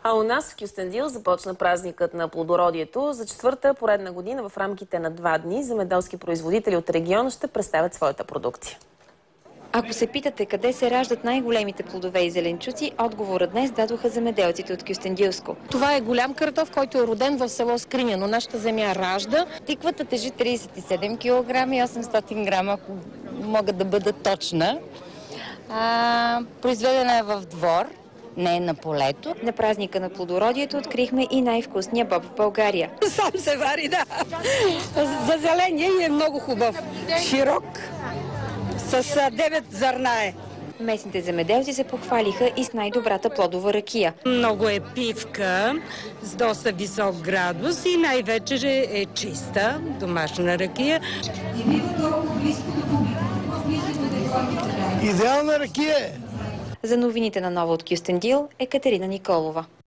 А у нас в Кюстендил започна празникът на плодородието. За четвърта поредна година в рамките на 2 дни земеделски производители от региона ще представят своята продукция. Ако се питате къде се раждат най-големите плодове и зеленчуци, отговора днес дадоха земеделците от Кюстендилско. Това е голям картоф, който е роден в село Скриня, но нашата земя ражда. Тиквата тежи 37 кг и 800 грама, ако мога да бъда точна. Произведена е в двор, не е на полето. На празника на плодородието открихме и най-вкусния боб в България. Сам се вари, да. За зеление и е много хубав. Широк, с 9 зърна е. Местните земеделци се похвалиха и с най-добрата плодова ракия. Много е пивка, с доста висок градус и най-вече е чиста, домашна ракия. Идеална ракия е! За новините на Нова от Кюстендил, Екатерина Николова.